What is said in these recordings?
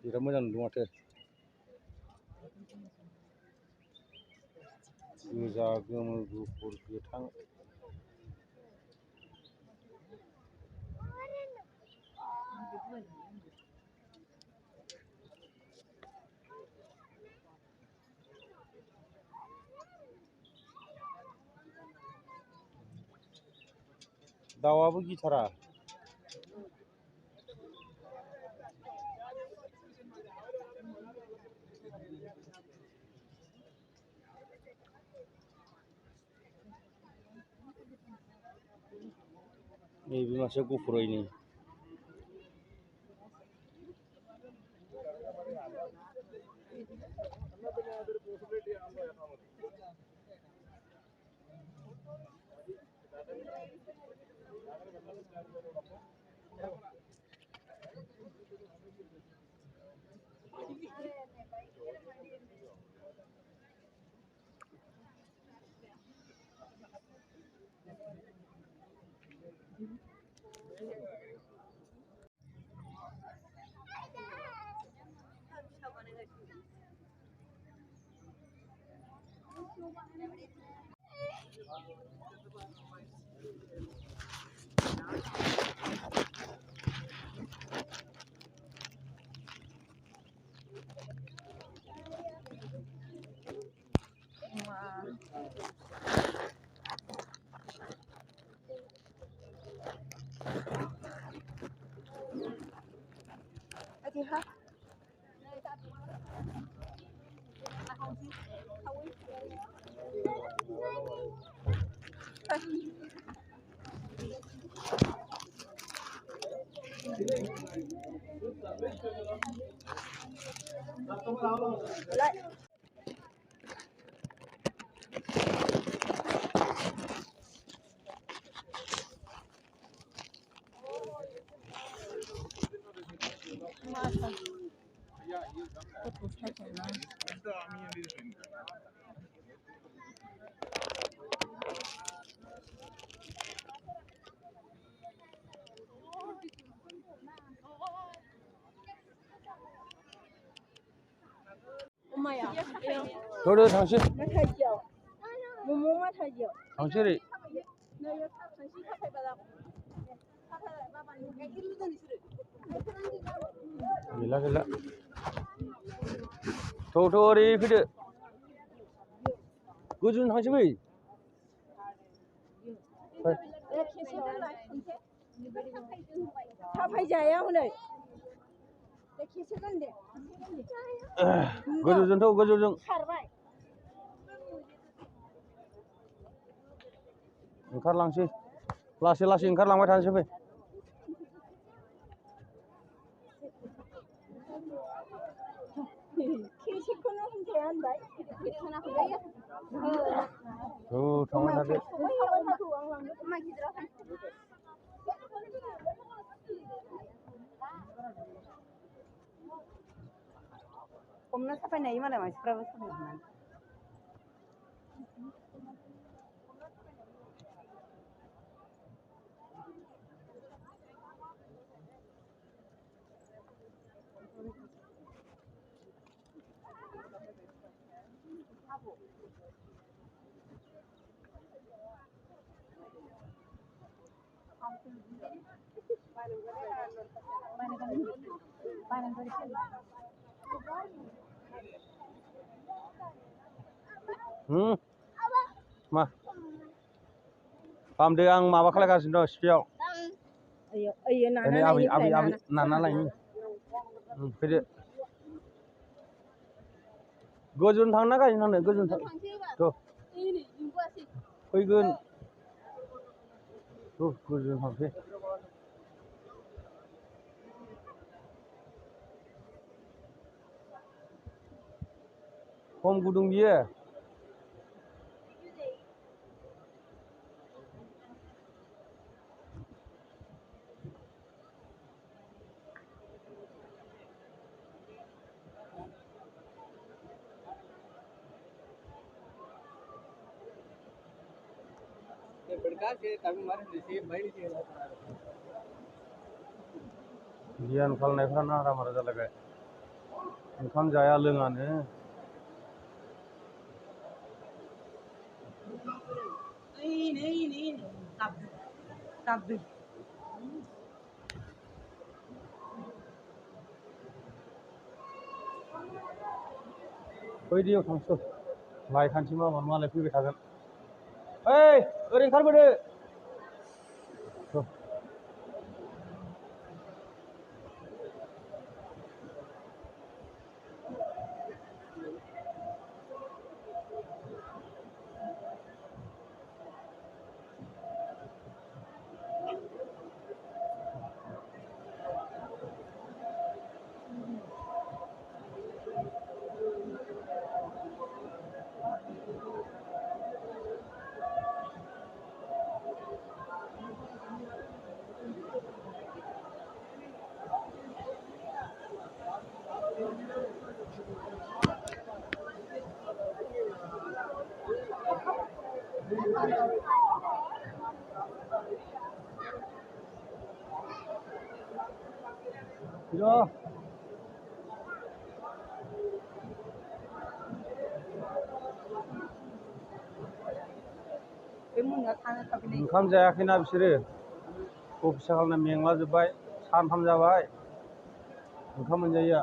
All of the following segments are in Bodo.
बिराद मोजां नुदों माथो गोजा गोमो गुफुर गोथां दाउआबो गिथारा नैबे मासे गुफुरैनि Thôi thằng xí thằng xí đi gila gila thôi đi cứ được goजोन thằng xí बै थाफायजाया हनै गोजौजोंथ' गोजौजों खारबाय ओंखारलांसै लासै लासै ओंखारलांबाय थानोसै फै खेसेखौनो होनजाया होनबाय औ थांबाय थादो हमना साफायनो हायो मालाय मानसिफ्राबो साफायनो मा फाहामदो आं माबा खालायगासिनो दं सिफियाव आबै नाना लायनि फैदो गोजौजों थांनो ना गाहायजों थांनो गोजौजों थां थ' फैगोन थ' गोजौजों थांसै खम गुदुं बियो ध्यान खालामनायफ्रानो हारा मारा जालायबाय ओंखाम जाया लोङानो बै दैयाव थांसै लायखानोसै मालाय फैबाय थागोन ओइ ओरै ओंखारबोदो Iya. ओंखाम जायाखैना बिसोरो अफिस खालामना मेंला जोब्बाय सानथाम जाबाय ओंखाम मोनजायैया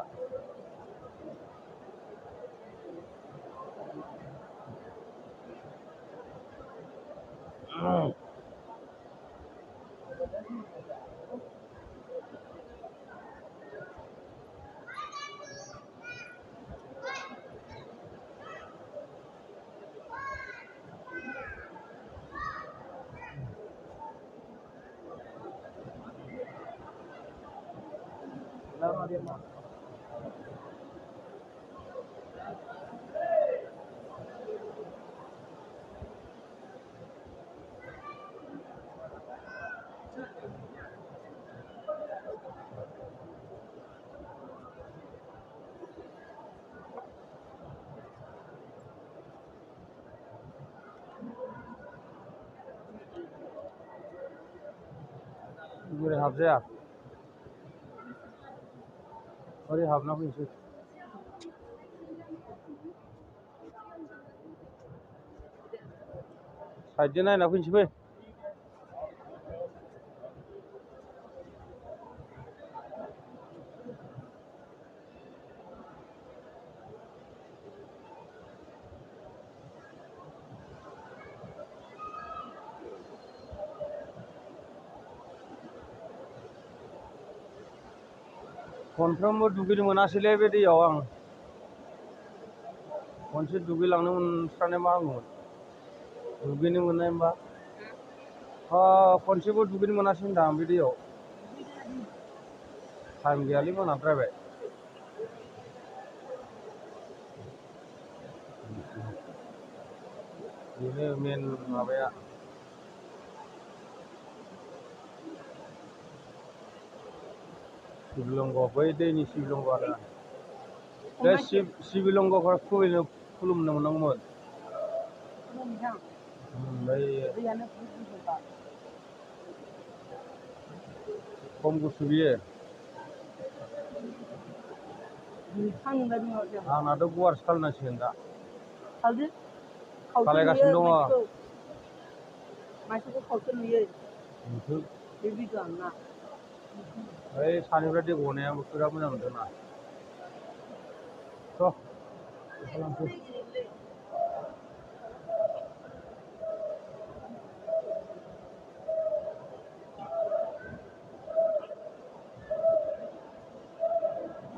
बोरै हाबजाया ओरै हाबना फैनोसै साइडजों नायना फैनोसै फै खनफ्रोमबो दुगैनो मोनासैलै बे दैयाव आं खनसे दुगैलांनो मोनस्रानाय मा आंमोन दुगैनो मोननाय मोनबा खनसेबो दुगैनो मोनासै होनदां बे दैयाव टाइम गैयालै मोनाद्रायबाय बेनो मेन माबाया शिबलंग बै दैनि शिबलंग आरो बे शिबलंगखौ खुलुमनो मोननांगौमोन बै खम गुसु बियो आंनाथ' गुवारसो खालामनांसिगोन दा खालायगासिनो दङ मानसिखौ खावसे नुयो बे भिडिअ'आ ओइ सानिफ्राय दै गनाया बिराद मोजां मोनदोंना थ' खालामसै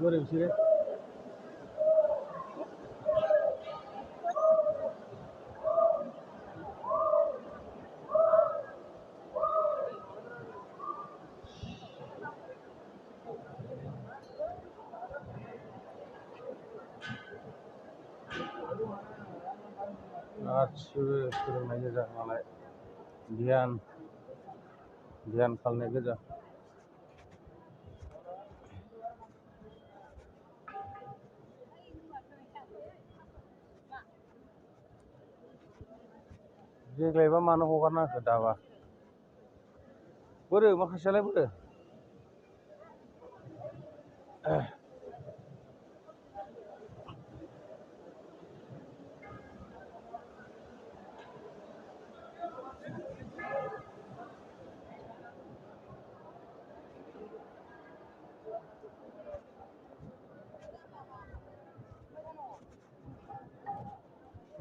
बोरै बिसोरो गासिबो फोरोंनाय गोजा मालाय ध्यान खालामनाय गोजा देग्लायबा मानो हगारनांखो दाबा बोरो माखासेयालाय बोरो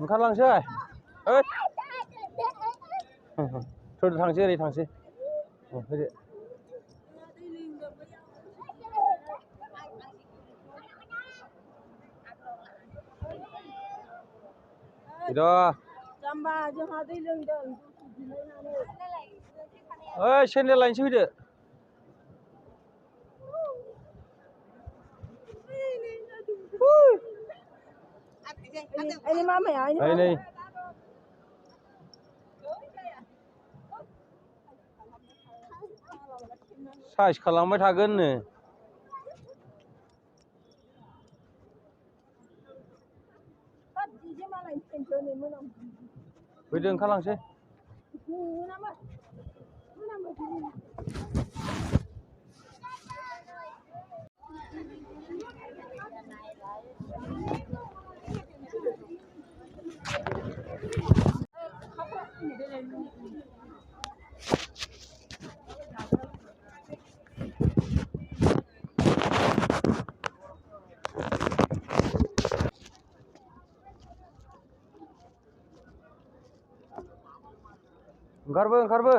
ओंखारलांसै ओइ थौदो थांसै ओरै थांसै फैदो फैद' जाम्बा जोंहा दै लोंदों ओइ सेन्देल लायनोसै फैदो ini mama ya ini नै साइज खालामबाय थागोन नो फैदो ओंखारलांसै ओंखारबो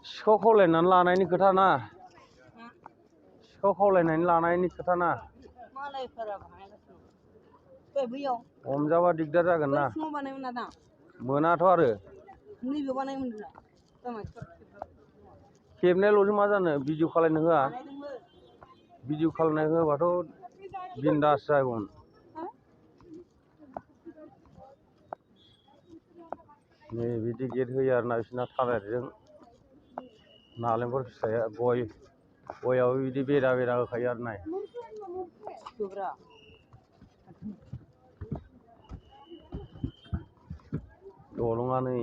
सिखाव खावलायनानै लानायनि खोथा ना सिखाव खावलायनानै लानायनि खोथा ना हमजाबा दिगदार जागोन ना मोनाथ' आरो खेबनायल'सो मा जानो भिडिअ खालायनो होआ भिडिअ खालायनो होबाथ' बिन्दास जागौमोन नै बिदि गेट होयो आरोना बिसोरना थालिरजों नालेंखर फिथाइया गयाबो बिदि बेरा होखायो आरो नाय दलङा नै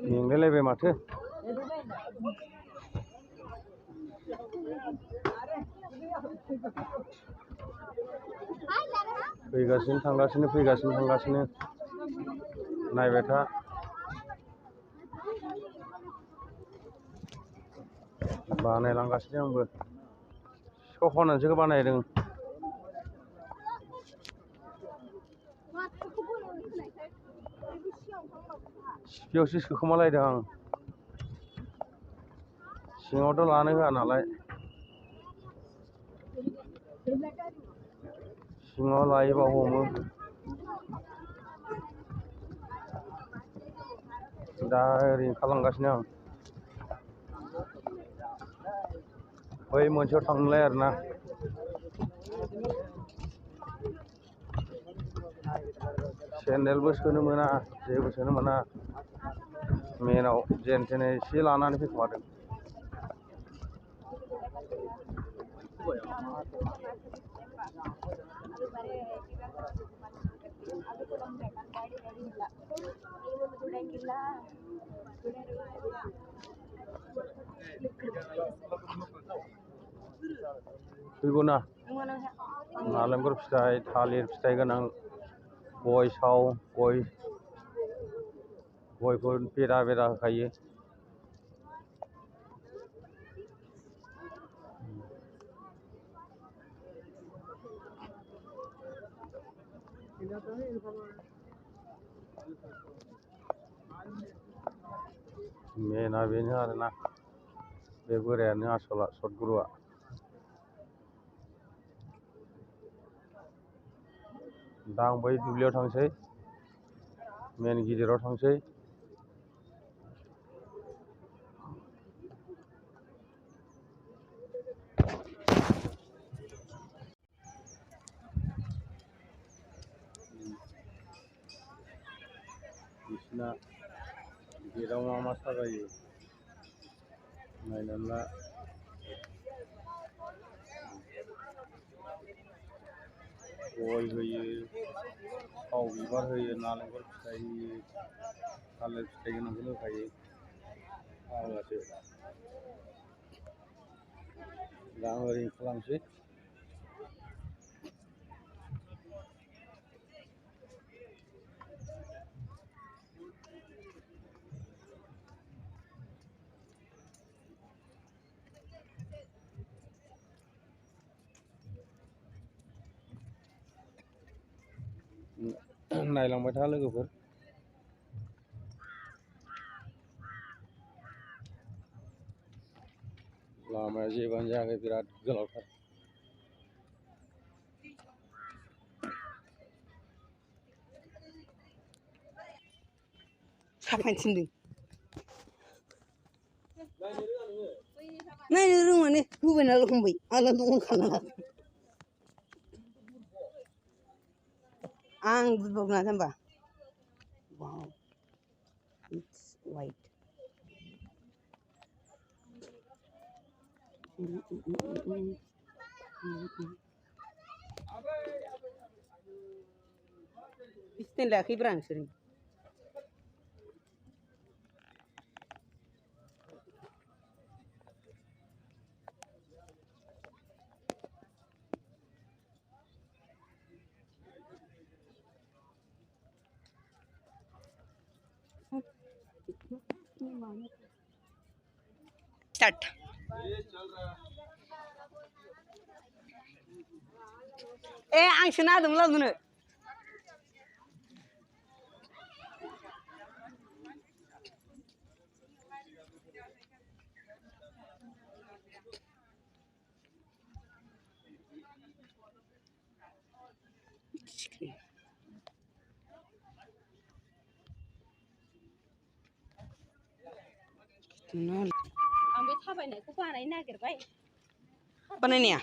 मेंलायलायबाय माथो फैगासिनो थांगासिनो नायबाय था बानायलांगासिनो आंबो सिखाव खावनानैसो बानायदों सिपियावसो सोखोमालायदों आं सिङावथ' लानो होआ नालाय सिङाव लायोबा हमो दा ओरै ओंखारलांगासिनो आं बै मोनसेयाव थांनोलाय आरोना सेन्देलबो सोनो मोना जेबो सोनो मोना मेनाव जेन थेन एसे लानानै फैखोमादों फैगौना नालेंखर फिथाइ थालिर फिथाइ गोनां गय साव गयखौ बेरा बेरा होखायो मेना बेनो आरोना बे बोरायानो आसला सदगुरुआ दा आं बै दुब्लियाव थांसै मेन गिदिराव थांसै बिसिना गेटआव मा साजायो नायनानै ला गय होयो थाव बिबार होयो नालेंखर फिथाइ होयो थालिर फिथाइ गोनांखौनो होखायो फाग्लासो दा आं ओरैनो खालामसै नायलांबाय था लोगोफोर लामाया जेबानो जायाखै बिराद गोलावथार साफायनो थिनदों नायनो रोङानो होबाय नालाय हमबाय आंलाय दं खालामा आं बुंबावना होनबा wow it's white बिसिनि लायाखैब्रा नोंसोरो स्टार्ट ए आंसो नादोंमोन लाबोनो आं बे थाबायनायखौ बानायनो नागिरबाय बानायनाया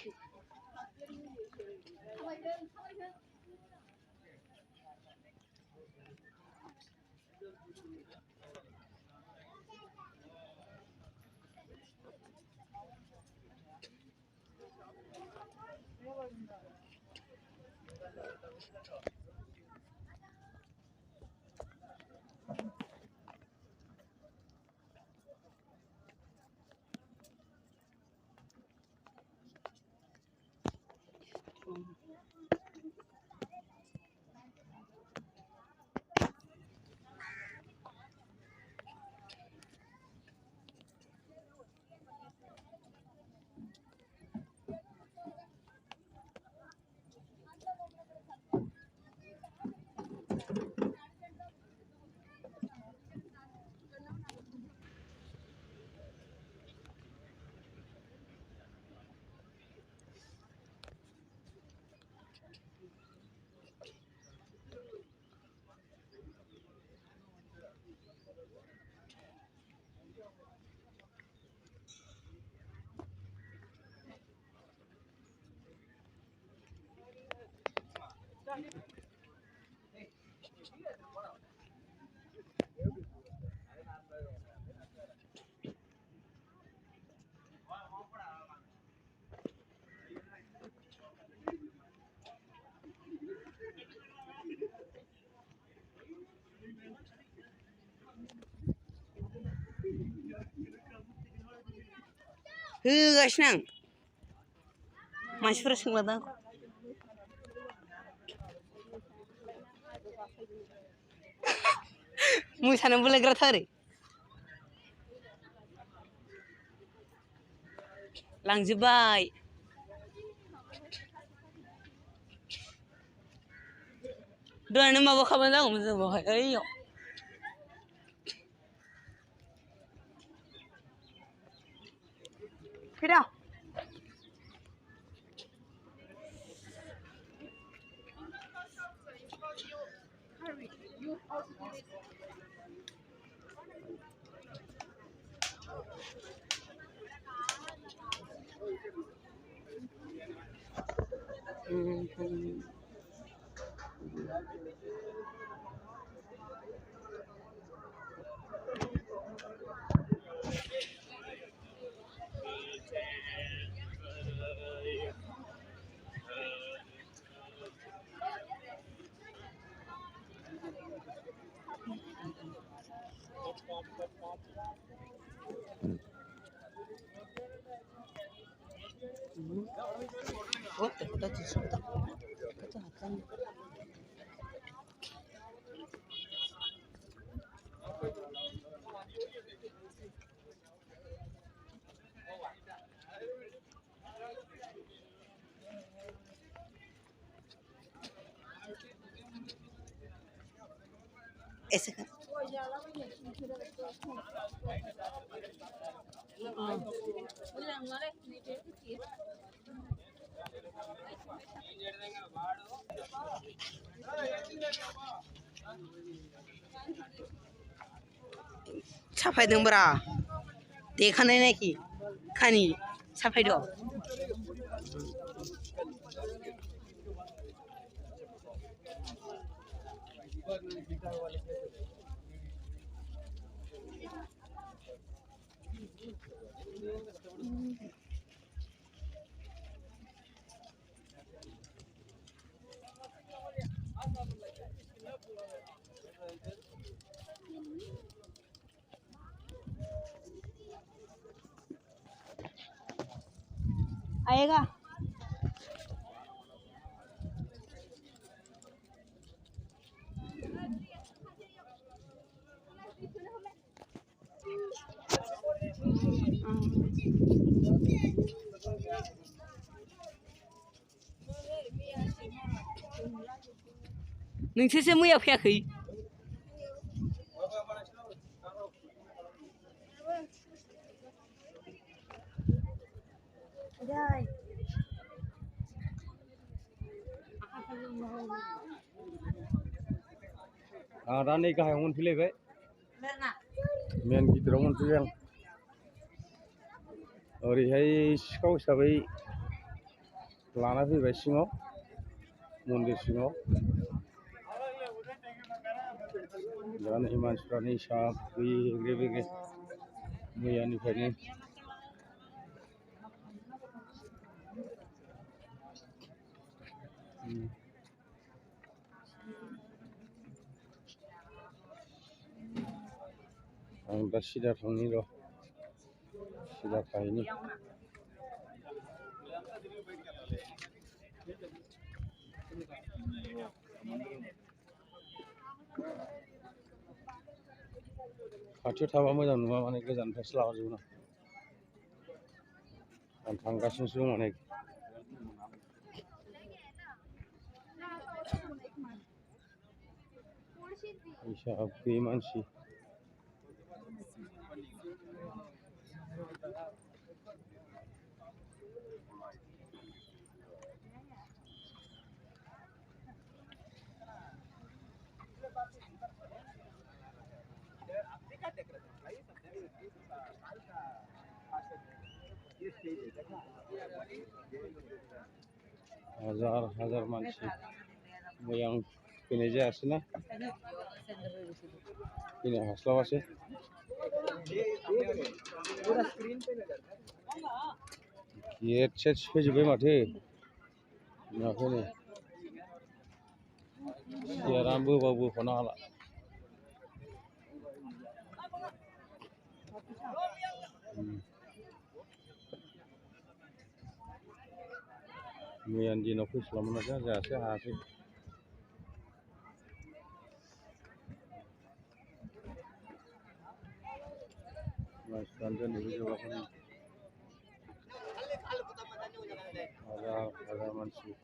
होगासिनो आं मानसिफोरा सोंलादों आंखौ मोसानो बोलायग्राथार लांजोब्बाय दहायनो माबा खालामनाय जागौमोन जों बावहाय ओइयाव फैदा ऐसे कर साफायदोंब्रा देखानाय नायखि खानि साफायद' आएगा नोंसोरसो मैया फैयाखै दा नै गाहायाव मोनफैलायबाय मेन गिदिराव मोनफैबाय आं ओरैहाय सिखाव हिसाबै लाना फैबाय सिङाव मन्दिर सिङाव दा नै मानसिफ्रा हिसाब गैयै बेगे मैयानिफ्रायनो आं दा सिदा थांनि र' सिदा थाहैनि खाथियाव थाबा मोजां नङा माने गोजाननिफ्रायसो लाबोजोबगोन आं थांगासिनोसो दं माने हिसाब गैयै मानसि हाजार हाजार मानसि मैया आं फैनाय जायासै ना फैनो हास्लाबासै गेट सेट फैजोब्बाय माथो नुवाखै नै सियारानो बोबाबो बोख'नो हाला मैयानि दिनाव फैस्लाबमोन आरो जायासै हायासै मानसिफ्रानो दिनैबो जोबाखै हाजार हाजार मानसि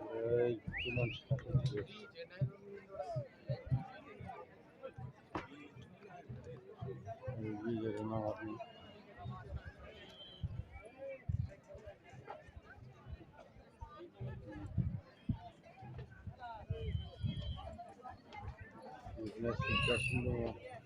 ओरैबायदि मानसि थाथों गेजेरजों नाहरनो बिदिनो सोंगासिनो दङ